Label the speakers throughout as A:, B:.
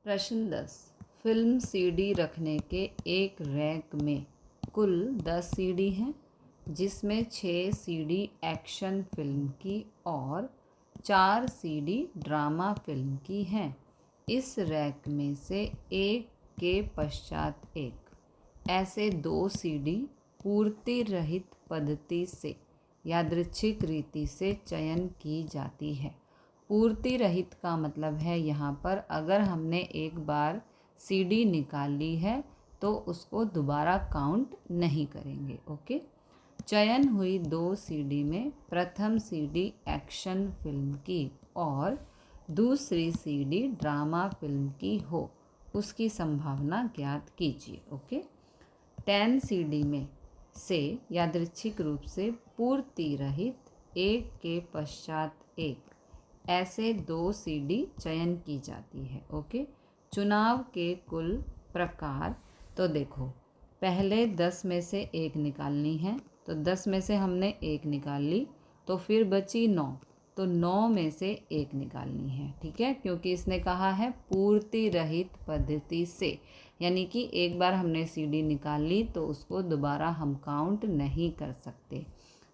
A: प्रश्न 10। Film CD रखने के एक रैक में कुल 10 सीडी हैं, जिसमें 6 सीडी एक्शन फिल्म की और 4 सीडी ड्रामा फिल्म की हैं। इस रैक में से एक के पश्चात एक ऐसे 2 सीडी पूर्ति रहित पद्धति से यादृच्छिक रीति से चयन की जाती है। पूर्ति रहित का मतलब है यहाँ पर अगर हमने एक बार सीडी निकाल ली है तो उसको दोबारा काउंट नहीं करेंगे। ओके। चयन हुई 2 सीडी में प्रथम सीडी एक्शन फिल्म की और दूसरी सीडी ड्रामा फिल्म की हो, उसकी संभावना ज्ञात कीजिए। ओके। 10 सीडी में से यादृच्छिक रूप से पूर्ति रहित एक के पश्चात एक ऐसे 2 सीडी चयन की जाती है। ओके। चुनाव के कुल प्रकार तो देखो, पहले 10 में से एक निकालनी है, तो 10 में से हमने एक निकाल ली, तो फिर बची 9, तो 9 में से एक निकालनी है। ठीक है, क्योंकि इसने कहा है पूर्ति रहित पद्धति से, यानी कि एक बार हमने सीडी निकाल ली तो उसको दोबारा हम काउंट नहीं कर सकते।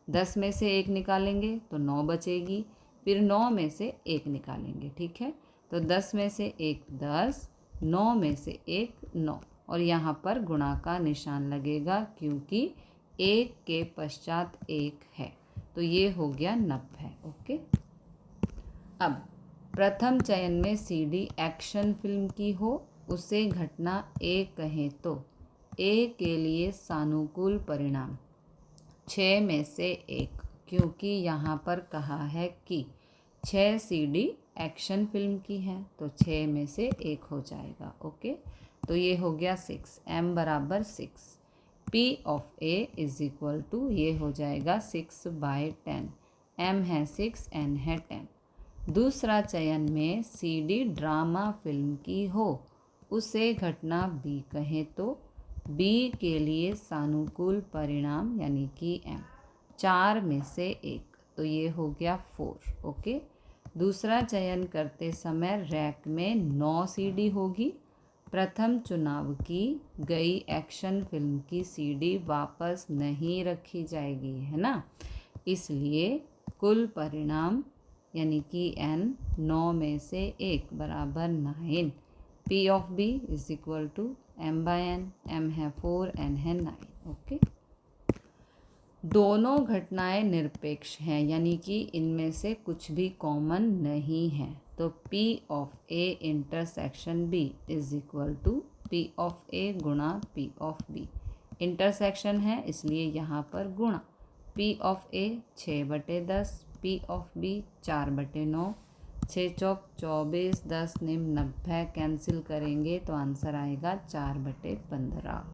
A: 10 में से एक निकालेंगे तो 9 बचेगी, फिर 9 में से एक निकालेंगे। ठीक है, तो 10 में से एक 10, 9 में से एक 9, और यहाँ पर गुणा का निशान लगेगा क्योंकि एक के पश्चात एक है, तो ये हो गया 90। ओके। अब प्रथम चयन में सीडी एक्शन फिल्म की हो, उसे घटना ए कहें तो ए के लिए सानुकूल परिणाम 6 में से 1, क्योंकि यहाँ पर कहा है कि 6 सीडी एक्शन फिल्म की है, तो 6 में से 1 हो जाएगा। ओके, तो ये हो गया 6, m बराबर 6। P of A is equal to, ये हो जाएगा 6/10, m है 6, n है 10। दूसरा चयन में सीडी ड्रामा फिल्म की हो, उसे घटना B कहें तो B के लिए सानुकूल परिणाम यानी कि m 4 में से 1, तो ये हो गया 4। ओके। दूसरा चयन करते समय रैक में 9 सीडी होगी। प्रथम चुनाव की गई एक्शन फिल्म की सीडी वापस नहीं रखी जाएगी, है ना, इसलिए कुल परिणाम यानी कि n 9 में से 1 बराबर 9। P of B is equal to m/n, m है 4, n है 9। ओके। दोनों घटनाएं निरपेक्ष हैं, यानी कि इनमें से कुछ भी कॉमन नहीं है, तो P of A intersection B is equal to P of A गुणा P ऑफ B। इंटरसेक्शन है इसलिए यहाँ पर गुणा। P of A 6/10, P of B 4/9, 6 चौक 24, 10 निम 90, कैंसिल करेंगे तो आंसर आएगा 4/15।